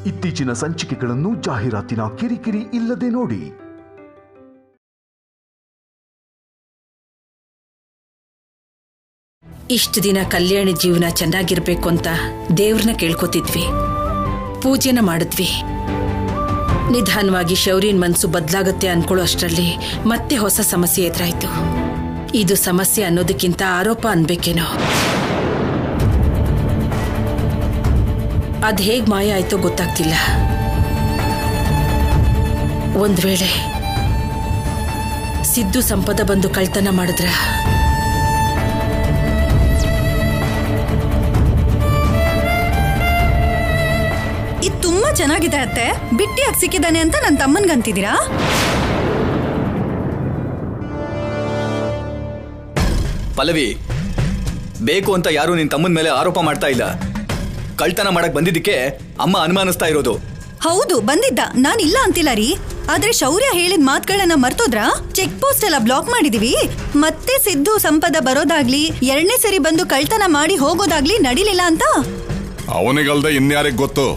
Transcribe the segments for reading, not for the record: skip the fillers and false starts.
ಇತ್ತೀಚಿನ ಸಂಚಿಕೆಗಳನ್ನು ಜಾಹೀರಾತಿನ ಕಿರಿಕಿರಿ ಇಲ್ಲದೆ ನೋಡಿ. ಇಷ್ಟು ದಿನ ಕಲ್ಯಾಣಿ ಜೀವನ ಚೆನ್ನಾಗಿರ್ಬೇಕು ಅಂತ ದೇವ್ರನ್ನ ಕೇಳ್ಕೊತಿದ್ವಿ, ಪೂಜೆನ ಮಾಡಿದ್ವಿ. ನಿಧಾನವಾಗಿ ಶೌರ್ಯನ್ ಮನ್ಸು ಬದಲಾಗತ್ತೆ ಅನ್ಕೊಳ್ಳೋ ಅಷ್ಟರಲ್ಲಿ ಮತ್ತೆ ಹೊಸ ಸಮಸ್ಯೆ ಎದುರಾಯ್ತು. ಇದು ಸಮಸ್ಯೆ ಅನ್ನೋದಕ್ಕಿಂತ ಆರೋಪ ಅನ್ಬೇಕೇನೋ. ಅದ್ ಹೇಗ್ ಮಾಯ ಆಯ್ತೋ ಗೊತ್ತಾಗ್ತಿಲ್ಲ. ಒಂದ್ ವೇಳೆ ಸಿದ್ದು ಸಂಪದ ಬಂದು ಕಳ್ತನ ಮಾಡಿದ್ರ? ಇದು ತುಂಬಾ ಚೆನ್ನಾಗಿದೆ ಅತ್ತೆ. ಬಿಟ್ಟಿಯಾಗಿ ಸಿಕ್ಕಿದಾನೆ ಅಂತ ನನ್ನ ತಮ್ಮನ್ಗಂತಿದ್ದೀರಾ? ಪಲ್ಲವಿ, ಬೇಕು ಅಂತ ಯಾರು ನಿನ್ ತಮ್ಮನ ಮೇಲೆ ಆರೋಪ ಮಾಡ್ತಾ ಇಲ್ಲ. ಕಳ್ತನ ಮಾಡಕ್ ಬಂದಿದ್ದಕ್ಕೆ ಅಮ್ಮ ಅನುಮಾನಿಸ್ತಾ ಇರೋದು. ಹೌದು, ಬಂದಿದ್ದ, ನಾನಿಲ್ಲ ಅಂತಿಲ್ಲ ರೀ. ಆದ್ರೆ ಶೌರ್ಯ ಹೇಳಿದ ಮಾತುಗಳನ್ನ ಮರ್ತೋದ್ರ? ಚೆಕ್ ಪೋಸ್ಟ್ ಎಲ್ಲ ಬ್ಲಾಕ್ ಮಾಡಿದೀವಿ. ಮತ್ತೆ ಸಿದ್ದು ಸಂಪದ ಬರೋದಾಗ್ಲಿ, 2ನೇ ಸರಿ ಬಂದು ಕಳ್ತನ ಮಾಡಿ ಹೋಗೋದಾಗ್ಲಿ ನಡಿಲಿಲ್ಲ ಅಂತ. ಅವನಿಗಲ್ದೆ ಇನ್ಯಾರಿಗೆ ಗೊತ್ತು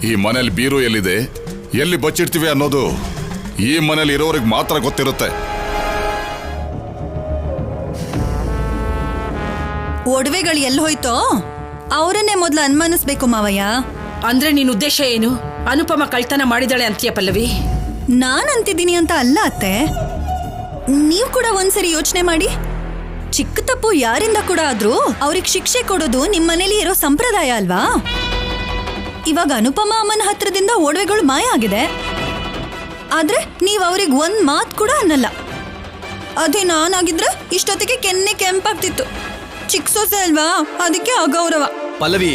ಈ ಮನೇಲಿ ಬೀರು ಎಲ್ಲಿದೆ, ಎಲ್ಲಿ ಬಚ್ಚಿಡ್ತೀವಿ ಅನ್ನೋದು ಈ ಮನೇಲಿ ಇರೋರಿಗೆ ಮಾತ್ರ ಗೊತ್ತಿರುತ್ತೆ. ಒಡವೆಗಳು ಎಲ್ಲಿ ಹೋಯ್ತೋ ಅವರನ್ನೇ ಮೊದ್ಲು ಅನುಮಾನಿಸ್ಬೇಕು ಮಾವಯ್ಯ. ಅಂದ್ರೆ ನಿನ್ ಉದ್ದೇಶ ಏನು? ಅನುಪಮ ಕಳ್ತನ ಮಾಡಿದಾಳೆ ಅಂತೀಯ ಪಲ್ಲವಿ? ನಾನ್ ಅಂತಿದ್ದೀನಿ ಅಂತ ಅಲ್ಲ ಅತ್ತೆ. ನೀವ್ ಕೂಡ ಒಂದ್ಸರಿ ಯೋಚನೆ ಮಾಡಿ. ಚಿಕ್ಕ ತಪ್ಪು ಯಾರಿಂದ ಕೂಡ ಆದ್ರೂ ಅವ್ರಿಗೆ ಶಿಕ್ಷೆ ಕೊಡೋದು ನಿಮ್ ಮನೇಲಿ ಇರೋ ಸಂಪ್ರದಾಯ ಅಲ್ವಾ? ಇವಾಗ ಅನುಪಮ ಅಮ್ಮನ ಹತ್ರದಿಂದ ಒಡವೆಗಳು ಮಾಯ ಆಗಿದೆ, ಆದ್ರೆ ನೀವ್ ಅವ್ರಿಗೆ ಒಂದ್ ಮಾತ್ ಕೂಡ ಅನ್ನಲ್ಲ. ಅದೇ ನಾನಾಗಿದ್ರೆ ಇಷ್ಟೊತ್ತಿಗೆ ಕೆನ್ನೆ ಕೆಂಪಾಗ್ತಿತ್ತು. ಚಿಕ್ಕ ಸೊಸೆ ಅಲ್ವಾ, ಅದಕ್ಕೆ ಅಗೌರವ. ಪಲ್ಲವಿ,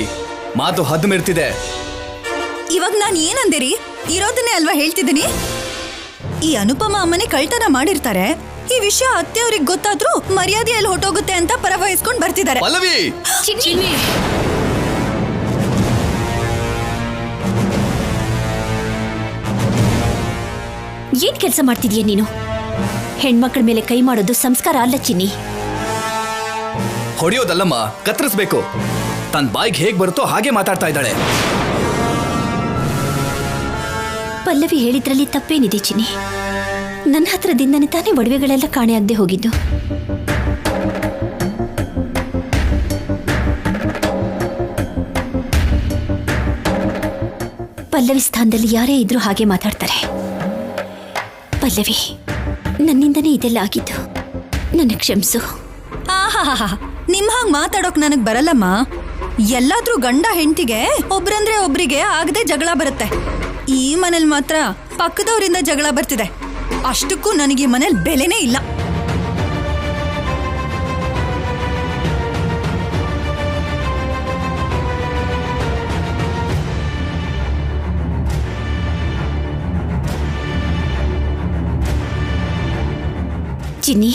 ಮಾತು ಹದ್ದು ಮೆರ್ತಿದೆ. ಇವಾಗ ನಾನು ಏನಂದೇರಿ? ಇರೋದನ್ನೇ ಅಲ್ವಾ ಹೇಳ್ತಿದ್ದೀನಿ. ಈ ಅನುಪಮ ಅಮ್ಮನೆ ಕಳ್ತನ ಮಾಡಿರ್ತಾರೆ. ಈ ವಿಷಯ ಅತ್ತೆಯವ್ರಿಗೆ ಗೊತ್ತಾದ್ರೂ ಮರ್ಯಾದೆಯಲ್ಲಿ ಹೊಟ್ಟೋಗುತ್ತೆ ಅಂತ ಪರವಹಿಸ್ಕೊಂಡು ಬರ್ತಿದ್ದಾರೆ. ಪಲ್ಲವಿ, ಏನ್ ಕೆಲಸ ಮಾಡ್ತಿದೀಯ ನೀನು? ಹೆಣ್ಮಕ್ಳ ಮೇಲೆ ಕೈ ಮಾಡೋದು ಸಂಸ್ಕಾರ ಅಲ್ಲ ಚಿನ್ನಿ. ಹೊಡೆಯೋದಲ್ಲಮ್ಮ, ಕತ್ತರಿಸ್ಬೇಕು. ತನ್ನ ಬಾಯಿಗೆ ಹೇಗ್ ಬರುತ್ತೋ ಹಾಗೆ ಮಾತಾಡ್ತಾ ಇದ್ದಾಳೆ. ಪಲ್ಲವಿ ಹೇಳಿದ್ರಲ್ಲಿ ತಪ್ಪೇನಿದೆ ಚಿನ್ನಿ? ನನ್ನ ಹತ್ರದಿಂದನೇ ತಾನೇ ಒಡವೆಗಳೆಲ್ಲ ಕಾಣೆಯಾಗದೆ ಹೋಗಿದ್ದು. ಪಲ್ಲವಿ ಸ್ಥಾನದಲ್ಲಿ ಯಾರೇ ಇದ್ರೂ ಹಾಗೆ ಮಾತಾಡ್ತಾರೆ. ಪಲ್ಲವಿ, ನನ್ನಿಂದನೇ ಇದೆಲ್ಲ ಆಗಿದ್ದು, ನನ್ನ ಕ್ಷಮಿಸು. ಆಹಾ, ನಿಮ್ ಹಾಗೆ ಮಾತಾಡೋಕ್ ನನಗ್ ಬರಲ್ಲಮ್ಮ. ಎಲ್ಲಾದ್ರೂ ಗಂಡ ಹೆಂಡತಿಗೆ ಒಬ್ರಂದ್ರೆ ಒಬ್ರಿಗೆ ಆಗದೆ ಜಗಳ ಬರುತ್ತೆ. ಈ ಮನೇಲಿ ಮಾತ್ರ ಪಕ್ಕದವರಿಂದ ಜಗಳ ಬರ್ತಿದೆ. ಅಷ್ಟಕ್ಕೂ ನನಗೆ ಈ ಮನೇಲಿ ಬೆಲೆನೇ ಇಲ್ಲ. ಚಿನ್ನಿ,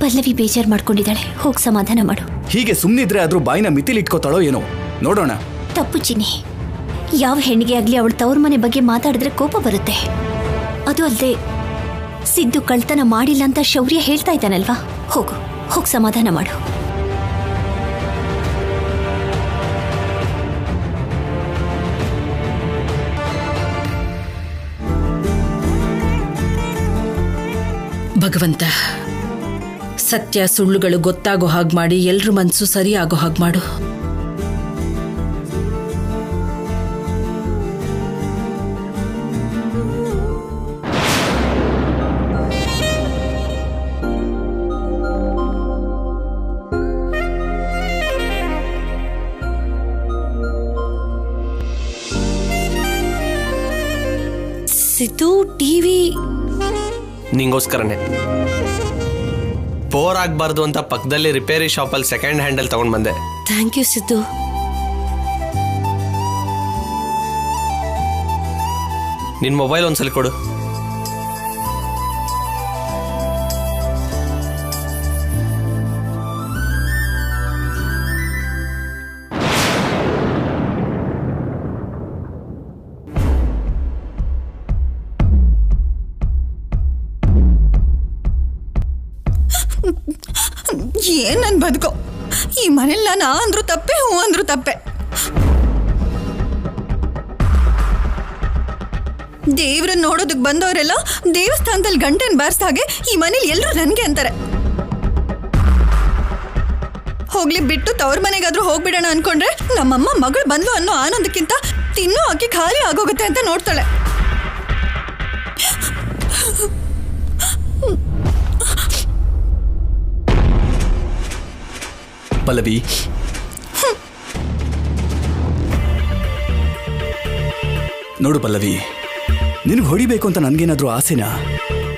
ಪಲ್ಲವಿ ಬೇಜಾರು ಮಾಡ್ಕೊಂಡಿದ್ದಾಳೆ, ಹೋಗಿ ಸಮಾಧಾನ ಮಾಡು. ಹೀಗೆ ಸುಮ್ಮನಿದ್ರೆ ಅದ್ರ ಬಾಯಿನ ಮಿತಿಲಿ ಇಟ್ಕೋತಾಳೋ ಏನೋ, ನೋಡೋಣ. ತಪ್ಪು ಚಿನ್ನಿ. ಯಾವ ಹೆಣ್ಣಿಗೆ ಆಗ್ಲಿ ಅವಳ ತವ್ರ ಮನೆ ಬಗ್ಗೆ ಮಾತಾಡಿದ್ರೆ ಕೋಪ ಬರುತ್ತೆ. ಅದು ಅಲ್ಲದೆ ಸಿದ್ದು ಕಳ್ತನ ಮಾಡಿಲ್ಲ ಅಂತ ಶೌರ್ಯ ಹೇಳ್ತಾ ಇದ್ದಾನಲ್ವಾ? ಹೋಗಿ ಸಮಾಧಾನ ಮಾಡು. ಭಗವಂತ, ಸತ್ಯ ಸುಳ್ಳುಗಳು ಗೊತ್ತಾಗೋ ಹಾಗೆ ಮಾಡಿ ಎಲ್ರ ಮನಸ್ಸು ಸರಿ ಆಗೋ ಹಾಗೆ ಮಾಡು. ಸಿದ್ದು ಟಿವಿ ನಿಂಗೋಸ್ಕರನೇ. ಬೋರ್ ಆಗ್ಬಾರ್ದು ಅಂತ ಪಕ್ಕದಲ್ಲಿ ರಿಪೇರಿ ಶಾಪಲ್ಲಿ ಸೆಕೆಂಡ್ ಹ್ಯಾಂಡಲ್ ತಗೊಂಡ್ ಬಂದೆ. Thank you Siddu. ನಿನ್ ಮೊಬೈಲ್ ಒಂದ್ಸಲ ಕೊಡು. ಏನ್ ನನ್ ಬದುಕೋ, ಈ ಮನೇಲಿ ನಾನು ಅಂದ್ರು ತಪ್ಪೆ, ಹೂ ಅಂದ್ರು ತಪ್ಪೆ. ದೇವ್ರನ್ನ ನೋಡೋದಕ್ ಬಂದವರೆಲ್ಲ ದೇವಸ್ಥಾನದಲ್ಲಿ ಗಂಟೆನ್ ಬಾರಿಸ್ದಾಗೆ ಈ ಮನೇಲಿ ಎಲ್ಲರೂ ನನ್ಗೆ ಅಂತಾರೆ. ಹೋಗ್ಲಿ ಬಿಟ್ಟು ತವ್ರ ಮನೆಗಾದ್ರೂ ಹೋಗ್ಬಿಡೋಣ ಅನ್ಕೊಂಡ್ರೆ ನಮ್ಮಮ್ಮ ಮಗಳು ಬಂದ್ಲು ಅನ್ನೋ ಆನಂದಕ್ಕಿಂತ ತಿನ್ನೋ ಅಕ್ಕಿ ಖಾಲಿ ಆಗೋಗುತ್ತೆ ಅಂತ ನೋಡ್ತಾಳೆ. ಪಲ್ಲವಿ, ನೋಡು ಪಲ್ಲವಿ, ನಿನಗೆ ಹೊಡಿಬೇಕು ಅಂತ ನನಗೇನಾದ್ರೂ ಆಸೆನಾ?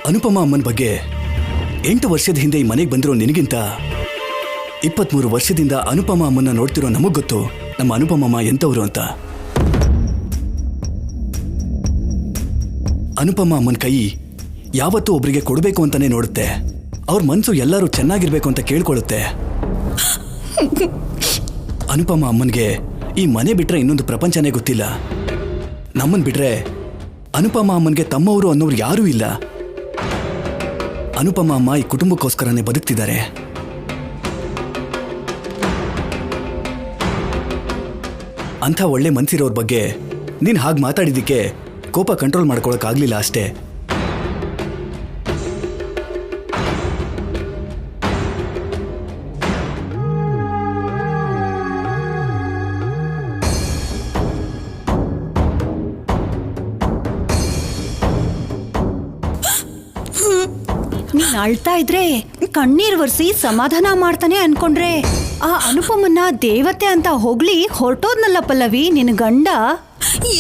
ಅನುಪಮ ಅಮ್ಮನ ಬಗ್ಗೆ 8 ವರ್ಷದ ಹಿಂದೆ ಈ ಮನೆಗೆ ಬಂದಿರೋ ನಿನಗಿಂತ 23 ವರ್ಷದಿಂದ ಅನುಪಮ ಅಮ್ಮನ್ನ ನೋಡ್ತಿರೋ ನಮಗ್ ಗೊತ್ತು ನಮ್ಮ ಅನುಪಮ ಅಮ್ಮ ಎಂತವ್ರು ಅಂತ. ಅನುಪಮ ಅಮ್ಮನ ಕೈ ಯಾವತ್ತೂ ಒಬ್ರಿಗೆ ಕೊಡಬೇಕು ಅಂತಾನೆ ನೋಡುತ್ತೆ. ಅವ್ರ ಮನಸ್ಸು ಎಲ್ಲರೂ ಚೆನ್ನಾಗಿರ್ಬೇಕು ಅಂತ ಕೇಳ್ಕೊಳ್ಳುತ್ತೆ. ಅನುಪಮ ಅಮ್ಮನ್ಗೆ ಈ ಮನೆ ಬಿಟ್ರೆ ಇನ್ನೊಂದು ಪ್ರಪಂಚನೇ ಗೊತ್ತಿಲ್ಲ. ನಮ್ಮನ್ ಬಿಟ್ರೆ ಅನುಪಮ ಅಮ್ಮನ್ಗೆ ತಮ್ಮವರು ಅನ್ನೋರು ಯಾರೂ ಇಲ್ಲ. ಅನುಪಮ ಅಮ್ಮ ಈ ಕುಟುಂಬಕ್ಕೋಸ್ಕರನೇ ಬದುಕ್ತಿದ್ದಾರೆ. ಅಂಥ ಒಳ್ಳೆ ಮನ್ಸಿರೋರ್ ಬಗ್ಗೆ ನೀನ್ ಹಾಗೆ ಮಾತಾಡಿದ್ದಕ್ಕೆ ಕೋಪ ಕಂಟ್ರೋಲ್ ಮಾಡ್ಕೊಳಕ್ಕಾಗ್ಲಿಲ್ಲ ಅಷ್ಟೇ. ನೀನ್ ಅಳ್ತಾ ಇದ್ರೆ ಕಣ್ಣೀರ್ ಒರೆಸಿ ಸಮಾಧಾನ ಮಾಡ್ತಾನೆ ಅನ್ಕೊಂಡ್ರೆ ಆ ಅನುಪಮನ್ನ ದೇವತೆ ಅಂತ ಹೊಗ್ಳಿ ಹೊರಟೋದ್ನಲ್ಲ ಪಲ್ಲವಿ ನಿನ್ ಗಂಡ.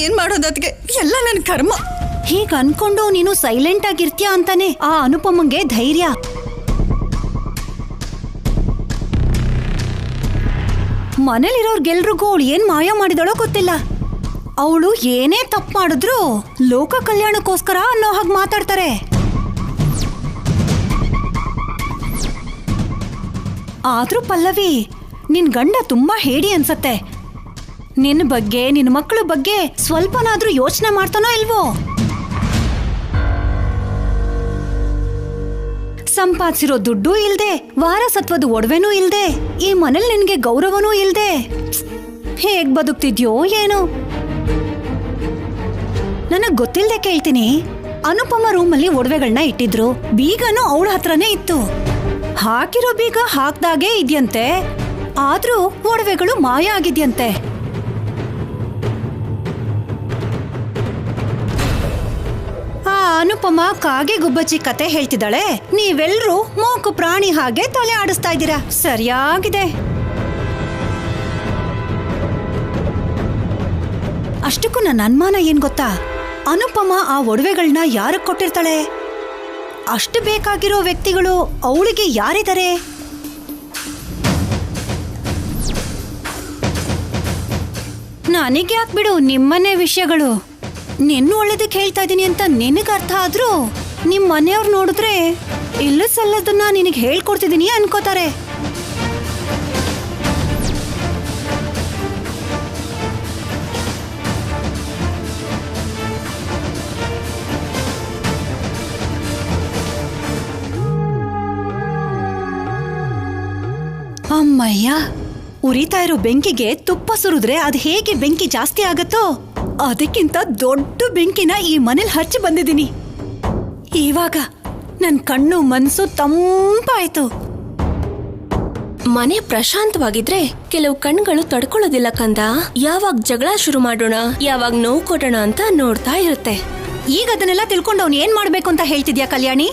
ಏನ್ ಮಾಡೋದಕ್ಕೆ ಎಲ್ಲ ನನ್ ಕರ್ಮ. ಹೀಗ್ ಅನ್ಕೊಂಡು ನೀನು ಸೈಲೆಂಟ್ ಆಗಿರ್ತೀಯ ಅಂತಾನೆ ಆ ಅನುಪಮಂಗೆ ಧೈರ್ಯ. ಮನೇಲಿರೋರ್ಗೆಲ್ರಿಗೂ ಅವಳು ಏನ್ ಮಾಯ ಮಾಡಿದಳೋ ಗೊತ್ತಿಲ್ಲ. ಅವಳು ಏನೇ ತಪ್ಪು ಮಾಡಿದ್ರು ಲೋಕ ಕಲ್ಯಾಣಕ್ಕೋಸ್ಕರ ಅನ್ನೋ ಹಾಗೆ ಮಾತಾಡ್ತಾರೆ. ಆದ್ರೂ ಪಲ್ಲವಿ, ನಿನ್ ಗಂಡ ತುಂಬಾ ಹೇಡಿ ಅನ್ಸತ್ತೆ. ನಿನ್ನ ಬಗ್ಗೆ ನಿನ್ನ ಮಕ್ಕಳ ಬಗ್ಗೆ ಸ್ವಲ್ಪನಾದ್ರೂ ಯೋಚನೆ ಮಾಡ್ತಾನೋ ಇಲ್ವೋ? ಸಂಪಾದಿಸಿರೋ ದುಡ್ಡು ಇಲ್ದೆ, ವಾರಸತ್ವದ ಒಡವೆನೂ ಇಲ್ದೆ, ಈ ಮನೇಲಿ ನಿನ್ಗೆ ಗೌರವನೂ ಇಲ್ದೆ ಹೇಗ್ ಬದುಕ್ತಿದ್ಯೋ ಏನೋ. ನನಗ್ ಗೊತ್ತಿಲ್ದೆ ಕೇಳ್ತೀನಿ, ಅನುಪಮ ರೂಮಲ್ಲಿ ಒಡವೆಗಳನ್ನ ಇಟ್ಟಿದ್ರು, ಬೀಗನೂ ಅವಳ ಹತ್ರನೇ ಇತ್ತು. ಹಾಕಿರೋ ಬೀಗ ಹಾಕ್ದಾಗೆ ಇದೆಯಂತೆ, ಆದ್ರೂ ಒಡವೆಗಳು ಮಾಯ ಆಗಿದ್ಯಂತೆ. ಆ ಅನುಪಮ ಕಾಗೆ ಗುಬ್ಬಚ್ಚಿ ಕತೆ ಹೇಳ್ತಿದ್ದಾಳೆ, ನೀವೆಲ್ರೂ ಮೂಕು ಪ್ರಾಣಿ ಹಾಗೆ ತಲೆ ಆಡಿಸ್ತಾ ಇದ್ದೀರಾ. ಸರಿಯಾಗಿದೆ. ಅಷ್ಟಕ್ಕೂ ನನ್ನ ಅನುಮಾನ ಏನ್ ಗೊತ್ತಾ, ಅನುಪಮ ಆ ಒಡವೆಗಳನ್ನ ಯಾರಕ್ಕೆ ಕೊಟ್ಟಿರ್ತಾಳೆ? ಅಷ್ಟು ಬೇಕಾಗಿರೋ ವ್ಯಕ್ತಿಗಳು ಅವಳಿಗೆ ಯಾರಿದ್ದಾರೆ? ನನಗೆ ಯಾಕೆ ಬಿಡು ನಿಮ್ಮನೆ ವಿಷಯಗಳು. ನಿನ್ನ ಒಳ್ಳೇದಕ್ಕೆ ಹೇಳ್ತಾ ಇದ್ದೀನಿ ಅಂತ ನಿನಗೆ ಅರ್ಥ ಆದ್ರೂ ನಿಮ್ಮ ಮನೆಯವ್ರು ನೋಡಿದ್ರೆ ಇಲ್ಲ ಸಲ್ಲದನ್ನ ನಿನಗೆ ಹೇಳ್ಕೊಡ್ತಿದ್ದೀನಿ ಅನ್ಕೋತಾರೆ. ಅಮ್ಮಯ್ಯ, ಉರಿತಾ ಇರೋ ಬೆಂಕಿಗೆ ತುಪ್ಪ ಸುರಿದ್ರೆ ಅದು ಹೇಗೆ ಬೆಂಕಿ ಜಾಸ್ತಿ ಆಗತ್ತೋ ಅದಕ್ಕಿಂತ ದೊಡ್ಡ ಬೆಂಕಿನ ಈ ಮನೇಲಿ ಹಚ್ಚಿ ಬಂದಿದ್ದೀನಿ. ಇವಾಗ ನನ್ ಕಣ್ಣು ಮನ್ಸು ತಂಪಾಯ್ತು. ಮನೆ ಪ್ರಶಾಂತವಾಗಿದ್ರೆ ಕೆಲವು ಕಣ್ಗಳು ತಡ್ಕೊಳ್ಳೋದಿಲ್ಲ ಕಂದ. ಯಾವಾಗ ಜಗಳ ಶುರು ಮಾಡೋಣ, ಯಾವಾಗ ನೋವು ಕೊಡೋಣ ಅಂತ ನೋಡ್ತಾ ಇರುತ್ತೆ. ಈಗ ಅದನ್ನೆಲ್ಲ ತಿಳ್ಕೊಂಡು ಅವ್ನು ಏನ್ ಮಾಡ್ಬೇಕು ಅಂತ ಹೇಳ್ತಿದ್ಯಾ ಕಲ್ಯಾಣಿ?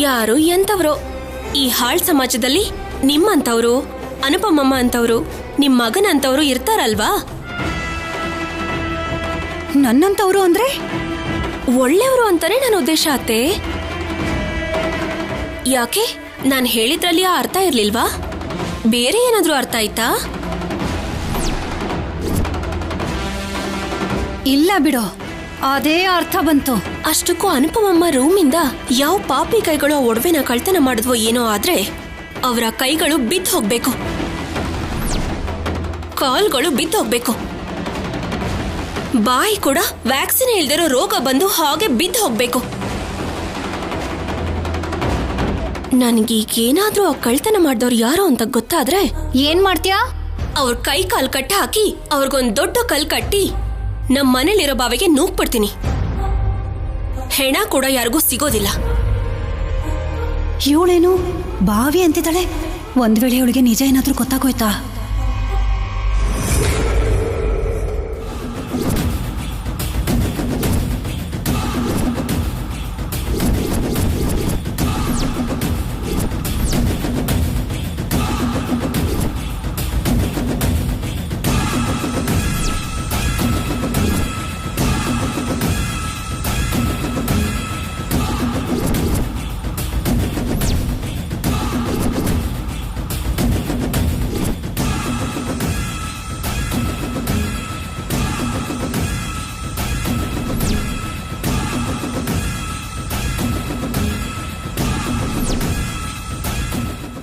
ಯಾರು ಎಂತವ್ರೋ ಈ ಹಾಳ್ ಸಮಾಜದಲ್ಲಿ ನಿಮ್ಮಂತವ್ರು, ಅನುಪಮಮ್ಮ ಅಂತವ್ರು, ನಿಮ್ ಮಗನ ಅಂತವ್ರು ಇರ್ತಾರಲ್ವಾ? ನನ್ನಂತವ್ರು ಅಂದ್ರೆ ಒಳ್ಳೆಯವರು ಅಂತಾನೆ ನನ್ನ ಉದ್ದೇಶ ಅತ್ತೆ. ಯಾಕೆ ನಾನು ಹೇಳಿದ್ರಲ್ಲಿ ಆ ಅರ್ಥ ಇರ್ಲಿಲ್ವಾ? ಬೇರೆ ಏನಾದ್ರೂ ಅರ್ಥ ಆಯ್ತಾ? ಇಲ್ಲ ಬಿಡೋ, ಅದೇ ಅರ್ಥ ಬಂತು. ಅಷ್ಟಕ್ಕೂ ಅನುಪಮಮ್ಮ ರೂಮಿಂದ ಯಾವ ಪಾಪಿ ಕೈಗಳು ಒಡವೆನ ಕಳ್ತನ ಮಾಡಿದ್ವೋ ಏನೋ ಆದ್ರೆ ಅವರ ಕೈಗಳು ಬಿದ್ದು ಹೋಗ್ಬೇಕು, ಕಾಲ್ಗಳು ಬಿದ್ದು ಹೋಗ್ಬೇಕು, ಬಾಯಿ ಕೂಡ ವ್ಯಾಕ್ಸಿನ್ ಇಲ್ದಿರೋ ರೋಗ ಬಂದು ಹಾಗೆ ಬಿದ್ದು ಹೋಗ್ಬೇಕು. ನನ್ಗೀಗೇನಾದ್ರೂ ಆ ಕಳ್ತನ ಮಾಡಿದವ್ರು ಯಾರೋ ಅಂತ ಗೊತ್ತಾದ್ರೆ ಏನ್ ಮಾಡ್ತೀಯಾ? ಅವ್ರ ಕೈ ಕಾಲ್ ಕಟ್ಟ ಹಾಕಿ ಅವ್ರಿಗೊಂದ್ ದೊಡ್ಡ ಕಲ್ ಕಟ್ಟಿ ನಮ್ಮ ಮನೇಲಿರೋ ಬಾವಿಗೆ ನೂಕ್ಬಿಡ್ತೀನಿ. ಹೆಣ ಕೂಡ ಯಾರಿಗೂ ಸಿಗೋದಿಲ್ಲ. ಇವಳೇನು ಬಾವಿ ಅಂತಿದ್ದಾಳೆ? ಒಂದ್ ವೇಳೆ ಇವಳಿಗೆ ನಿಜ ಏನಾದ್ರೂ ಗೊತ್ತಾಗೋಯ್ತಾ?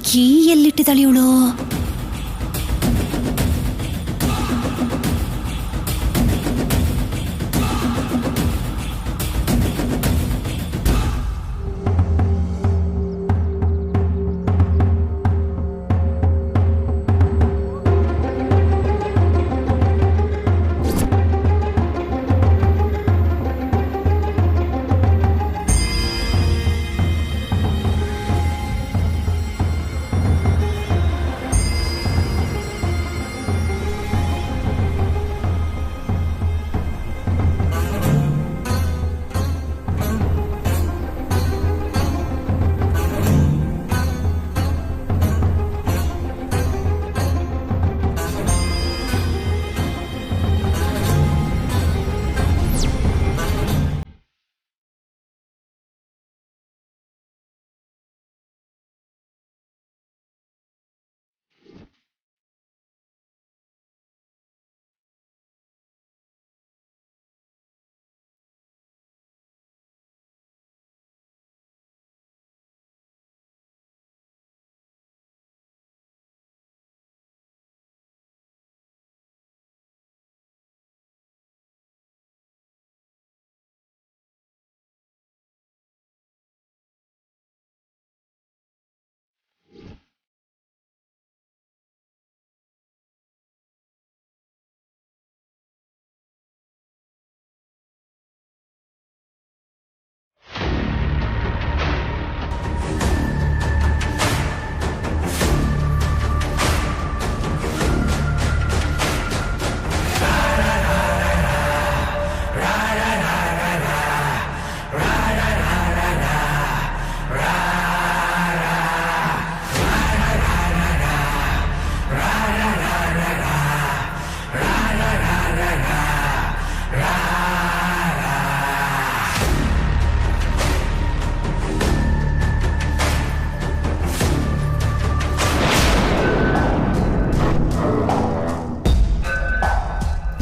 ಕೀ ಎಲ್ಲಿಟ್ಟಿದ್ದಾಳೆ ಇವಳು?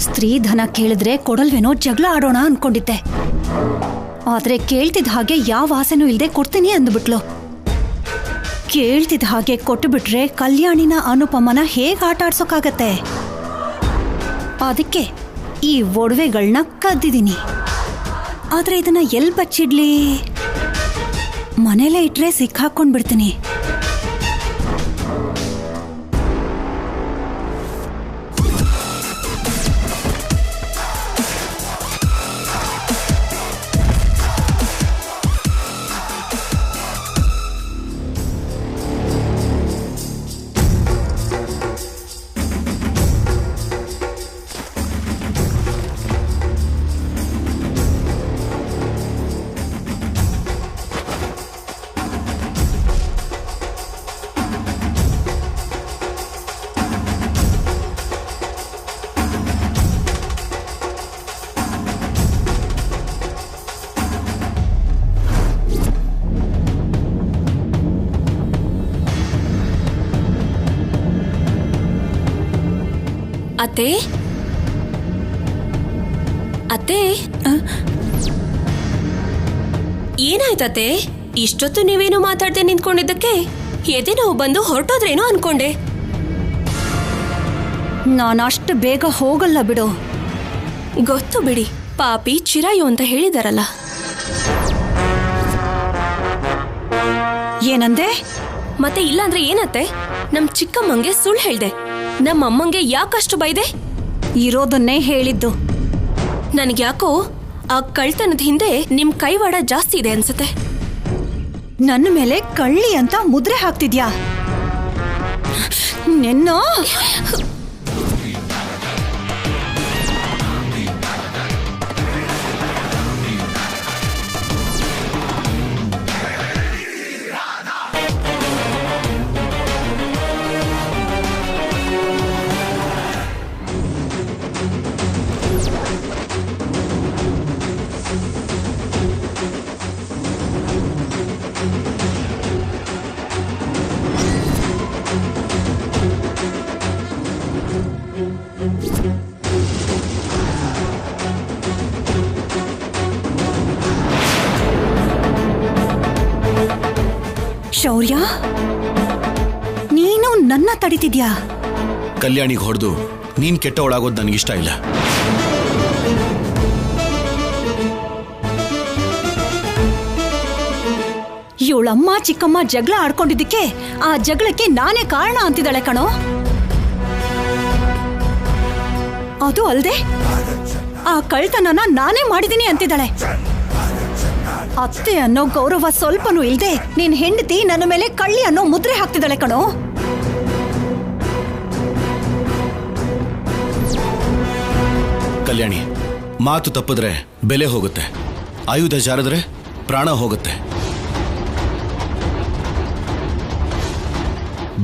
ಸ್ತ್ರೀ ಧನ ಕೇಳಿದ್ರೆ ಕೊಡಲ್ವೇನೋ, ಜಗಳ ಆಡೋಣ ಅನ್ಕೊಂಡಿದ್ದೆ. ಆದ್ರೆ ಕೇಳ್ತಿದ್ದ ಹಾಗೆ ಯಾವ ಆಸೆನೂ ಇಲ್ದೆ ಕೊಡ್ತೀನಿ ಅಂದ್ಬಿಟ್ಲು. ಕೇಳ್ತಿದ್ದ ಹಾಗೆ ಕೊಟ್ಟು ಬಿಟ್ರೆ ಕಲ್ಯಾಣಿನ ಅನುಪಮನ ಹೇಗೆ ಆಟ ಆಡ್ಸೋಕ್ಕಾಗತ್ತೆ? ಅದಕ್ಕೆ ಈ ಒಡವೆಗಳನ್ನ ಕದ್ದಿದ್ದೀನಿ. ಆದ್ರೆ ಇದನ್ನ ಎಲ್ಲಿ ಬಚ್ಚಿಡ್ಲಿ? ಮನೇಲೇ ಇಟ್ರೆ ಸಿಕ್ಕಾಕೊಂಡ್ಬಿಡ್ತೀನಿ. ಅತ್ತೆ ಅತ್ತೆ ಏನಾಯ್ತತ್ತೆ? ಇಷ್ಟೊತ್ತು ನೀವೇನು ಮಾತಾಡ್ದೆ ನಿಂತ್ಕೊಂಡಿದ್ದಕ್ಕೆ ಎದೆ ನೋವು ಬಂದು ಹೊರಟೋದ್ರೇನೋ ಅನ್ಕೊಂಡೆ. ನಾನಷ್ಟು ಬೇಗ ಹೋಗಲ್ಲ ಬಿಡು. ಗೊತ್ತು ಬಿಡಿ, ಪಾಪಿ ಚಿರಾಯು ಅಂತ ಹೇಳಿದಾರಲ್ಲ. ಏನಂದೆ? ಮತ್ತೆ ಇಲ್ಲಾಂದ್ರೆ ಏನತ್ತೆ? ನಮ್ ಚಿಕ್ಕಮ್ಮಂಗೆ ಸುಳ್ಳು ಹೇಳ್ದೆ, ನಮ್ಮಮ್ಮಂಗೆ ಯಾಕಷ್ಟು ಬೈದೆ? ಇರೋದನ್ನೇ ಹೇಳಿದ್ದು. ನನಗ್ಯಾಕೋ ಆ ಕಳ್ತನದ ಹಿಂದೆ ನಿಮ್ ಕೈವಾಡ ಜಾಸ್ತಿ ಇದೆ ಅನ್ಸುತ್ತೆ. ನನ್ನ ಮೇಲೆ ಕಳ್ಳಿ ಅಂತ ಮುದ್ರೆ ಹಾಕ್ತಿದ್ಯಾ? ನಿನ್ನ ಶೌರ್ಯ, ನೀನು ನನ್ನ ತಡಿತಿದ್ಯಾ? ಕಲ್ಯಾಣಿಗೆ ಹೊಡೆದು ನೀನ್ ಕೆಟ್ಟವಳಾಗೋದು ನನಗಿಷ್ಟ ಇಲ್ಲ. ಇವಳಮ್ಮ ಚಿಕ್ಕಮ್ಮ ಜಗಳ ಆಡ್ಕೊಂಡಿದ್ದಕ್ಕೆ ಆ ಜಗಳಕ್ಕೆ ನಾನೇ ಕಾರಣ ಅಂತಿದ್ದಾಳೆ ಕಣೋ. ಅದು ಅಲ್ದೆ ಆ ಕಳ್ತನನ ನಾನೇ ಮಾಡಿದೀನಿ ಅಂತಿದ್ದಾಳೆ. ಅತ್ತೆ ಅನ್ನೋ ಗೌರವ ಸ್ವಲ್ಪನೂ ಇಲ್ದೆ ನಿನ್ ಹೆಂಡತಿ ನನ್ನ ಮೇಲೆ ಕಳ್ಳಿ ಅನ್ನೋ ಮುದ್ರೆ ಹಾಕ್ತಿದ್ದಾಳೆ ಕಣೋ. ಕಲ್ಯಾಣಿ, ಮಾತು ತಪ್ಪಿದ್ರೆ ಬೆಲೆ ಹೋಗುತ್ತೆ, ಆಯುಧ ಜಾರಿದ್ರೆ ಪ್ರಾಣ ಹೋಗುತ್ತೆ.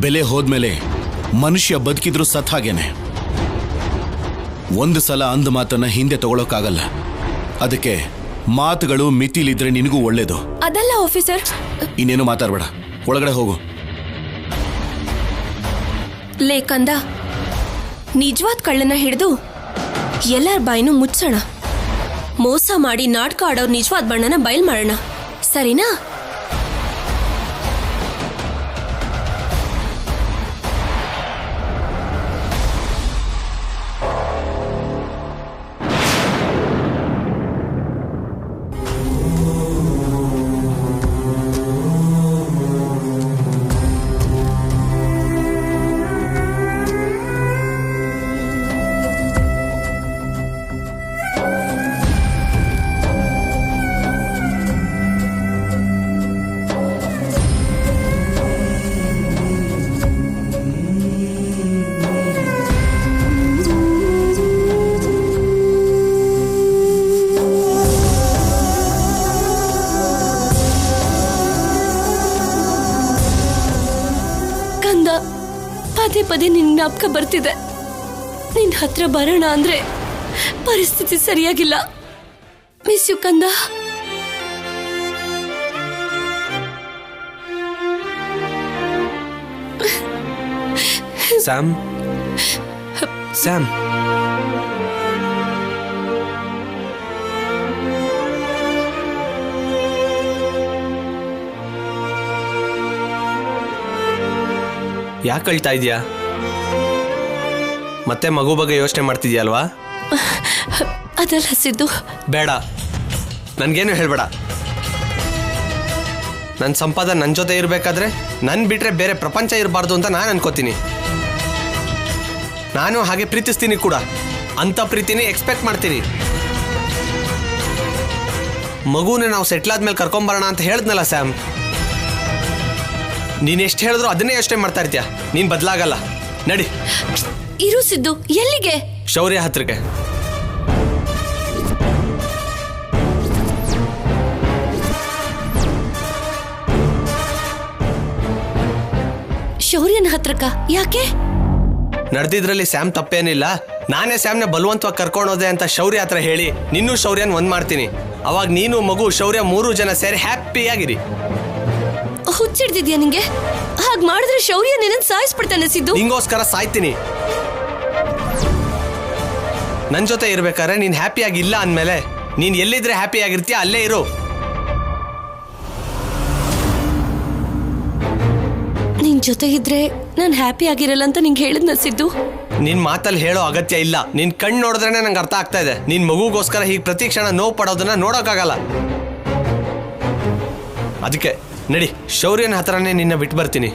ಬೆಲೆ ಹೋದ್ಮೇಲೆ ಮನುಷ್ಯ ಬದುಕಿದ್ರು ಸತ್ ಹಾಗೇನೆ. ಒಂದು ಸಲ ಅಂದ ಮಾತನ್ನ ಹಿಂದೆ ತಗೊಳಕ್ಕಾಗಲ್ಲ. ಅದಕ್ಕೆ ಮಾತುಗಳು ಮಿತಿಲಿದ್ರೆ ನಿನಗೂ ಒಳ್ಳೇದು. ಅದಲ್ಲ ಆಫೀಸರ್. ಇನ್ನೇನು ಮಾತಾಡ್ಬೇಡ, ಒಳಗಡೆ ಹೋಗು. ಲೇಕಂದ, ನಿಜವಾದ ಕಳ್ಳನ ಹಿಡಿದು ಎಲ್ಲರ ಬಾಯಿನೂ ಮುಚ್ಚೋಣ. ಮೋಸ ಮಾಡಿ ನಾಟಕ ಆಡೋರ್ ನಿಜವಾದ ಬಣ್ಣನ ಬಯಲ್ ಮಾಡೋಣ, ಸರಿನಾ? ಪದೇ ಪದೇ ನಿನ್ನ ಜ್ಞಾಪಕ ಬರ್ತಿದೆ. ನಿನ್ನ ಹತ್ರ ಬರೋಣ ಅಂದ್ರೆ ಪರಿಸ್ಥಿತಿ ಸರಿಯಾಗಿಲ್ಲ. ಮಿಸ್ ಯು ಕಂದ. ಸ್ಯಾಮ್, ಸ್ಯಾಮ್, ಯಾಕೆ ಅಳ್ತಾ ಇದೆಯಾ? ಮತ್ತೆ ಮಗು ಬಗ್ಗೆ ಯೋಚನೆ ಮಾಡ್ತಿದ್ಯಲ್ವಾ? ಅದಲ್ಲ ಸಿದ್ದು. ಬೇಡ, ನನ್ಗೇನು ಹೇಳ್ಬೇಡ. ನನ್ನ ಸಂಪಾದನೆ ನನ್ನ ಜೊತೆ ಇರಬೇಕಾದ್ರೆ ನನ್ನ ಬಿಟ್ರೆ ಬೇರೆ ಪ್ರಪಂಚ ಇರಬಾರ್ದು ಅಂತ ನಾನು ಅನ್ಕೋತೀನಿ. ನಾನು ಹಾಗೆ ಪ್ರೀತಿಸ್ತೀನಿ ಕೂಡ. ಅಂಥ ಪ್ರೀತಿನೇ ಎಕ್ಸ್ಪೆಕ್ಟ್ ಮಾಡ್ತೀನಿ. ಮಗುನ ನಾವು ಸೆಟ್ಲ್ ಆದ್ಮೇಲೆ ಕರ್ಕೊಂಬರೋಣ ಅಂತ ಹೇಳಿದ್ನಲ್ಲ ಸ್ಯಾಮ್. ನೀನ್ ಎಷ್ಟು ಹೇಳಿದ್ರು ಅದನ್ನೇ ಯೋಚನೆ ಮಾಡ್ತಾ ಇರ್ತೀಯ. ನೀನ್ ಬದಲಾಗಲ್ಲ. ನಡಿ. ಇರು ಸಿದ್ದು. ಎಲ್ಲಿಗೆ? ಶೌರ್ಯ ಹತ್ರಕ್ಕೆ. ಶೌರ್ಯನ ಹತ್ರಕ್ಕ ಯಾಕೆ? ನಡೆದಿದ್ರಲ್ಲಿ ಸ್ಯಾಮ್ ತಪ್ಪೇನಿಲ್ಲ. ನಾನೇ ಸ್ಯಾಮ್ನ ಬಲವಂತವಾಗಿ ಕರ್ಕೊಂಡೋದೆ ಅಂತ ಶೌರ್ಯ ಹತ್ರ ಹೇಳಿ ನಿನ್ನೂ ಶೌರ್ಯನ್ ಒಂದ್ ಮಾಡ್ತೀನಿ. ಅವಾಗ ನೀನು ಮಗು ಶೌರ್ಯ 3 ಜನ ಸೇರಿ ಹ್ಯಾಪಿಯಾಗಿರಿ. ಹುಚ್ಚಿಡ್ದಿದ್ಯಾ ನಿಂಗೆ? ಹಾಗೆ ಮಾಡಿದ್ರೆ ಶೌರ್ಯ ನಿನ್ನ ಸಾಯಿಸ್ಬಿಡ್ತಾನೆ ಸಿದ್ದು. ನಿಂಗೋಸ್ಕರ ಸಾಯ್ತೀನಿ. ನನ್ ಜೊತೆ ಇರ್ಬೇಕಾದ್ರೆ ನೀನ್ ಹ್ಯಾಪಿಯಾಗಿ ಇಲ್ಲ ಅಂದ್ಮೇಲೆ ನೀನ್ ಎಲ್ಲಿದ್ರೆ ಹ್ಯಾಪಿ ಆಗಿರ್ತೀಯ ಅಲ್ಲೇ ಇರು. ನಿನ್ ಜೊತೆ ಇದ್ರೆ ನಾನು ಹ್ಯಾಪಿ ಆಗಿರಲ್ಲ ಅಂತ ನಿಂಗೆ ಹೇಳಿದ್ನ ಸಿದ್ದು. ನಿನ್ ಮಾತಲ್ಲಿ ಹೇಳೋ ಅಗತ್ಯ ಇಲ್ಲ. ನಿನ್ ಕಣ್ಣು ನೋಡಿದ್ರೇನೆ ನಂಗೆ ಅರ್ಥ ಆಗ್ತಾ ಇದೆ. ನಿನ್ ಮಗುಗೋಸ್ಕರ ಹೀಗೆ ಪ್ರತಿ ಕ್ಷಣ ನೋವು ಪಡೋದನ್ನ ನೋಡೋಕ್ಕಾಗಲ್ಲ. ಅದಕ್ಕೆ ನಡಿ, ಶೌರ್ಯನ ಹತ್ರನೇ ನಿನ್ನ ಬಿಟ್ಟು ಬರ್ತೀನಿ.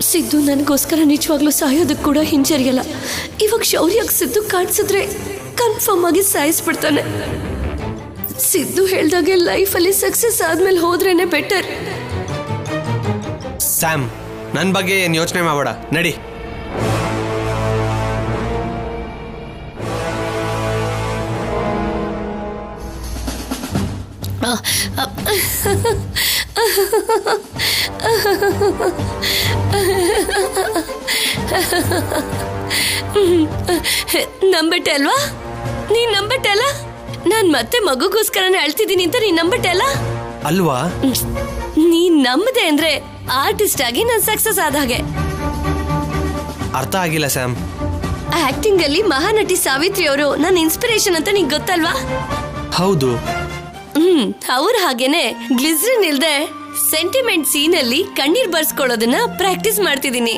ಸಿದ್ದು ನನಗೋಸ್ಕರ ನಿಜವಾಗ್ಲೂ ಸಾಯೋದಕ್ಕೆ ಕೂಡ ಹಿಂಜರಿಯಲ್ಲ. ಇವಾಗ ಶೌರ್ಯಕ್ಕೆ ಸಿದ್ದು ಕಾಣಿಸಿದ್ರೆ ಕನ್ಫರ್ಮ್ ಆಗಿ ಸಾಯಿಸ್ಬಿಡ್ತಾನೆ. ಸಿದ್ದು ಹೇಳ್ದಾಗೆ ಲೈಫಲ್ಲಿ ಸಕ್ಸಸ್ ಆದ್ಮೇಲೆ ಹೋದ್ರೇನೆ ಬೆಟರ್. ಸ್ಯಾಮ್, ನನ್ನ ಬಗ್ಗೆ ಏನು ಯೋಚನೆ ಮಾಡಬೇಡ, ನಡಿ. ನಂಬಟ್ಟೆ ಅಲ್ವಾ? ನೀನ್ ನಂಬಟ್ಟೆ ಅಲ್ಲ? ನಾನ್ ಮತ್ತೆ ಮಗುಗೋಸ್ಕರನೇ ಅಳ್ತಿದ್ದೀನಿ ಅಂತ ನೀನ್ ನಂಬಟ್ಟೆ ಅಲ್ಲ? ಅಲ್ವಾ? ನೀನ್ ನಂಬದೆ ಅಂದ್ರೆ ಆರ್ಟಿಸ್ಟ್ ಆಗಿ ನಾನ್ ಸಕ್ಸಸ್ ಆದ ಹಾಗೆ. ಅರ್ಥ ಆಗಿಲ್ಲ ಸ್ಯಾಮ್. ಆಕ್ಟಿಂಗ್ ಅಲ್ಲಿ ಮಹಾನಟಿ ಸಾವಿತ್ರಿ ಅವರು ನನ್ನ ಇನ್ಸ್ಪಿರೇಷನ್ ಅಂತ ನಿಂಗೆ ಗೊತ್ತಲ್ವಾ? ಹೌದು. ಅವ್ರ ಹಾಗೇನೆ ಗ್ಲಿಸರಿನ್ ಇಲ್ದೆ ಸೆಂಟಿಮೆಂಟ್ ಸೀನ್ ಅಲ್ಲಿ ಕಣ್ಣೀರ್ ಬರ್ಸ್ಕೊಳ್ಳೋದನ್ನ ಪ್ರಾಕ್ಟೀಸ್ ಮಾಡ್ತಿದ್ದೀನಿ.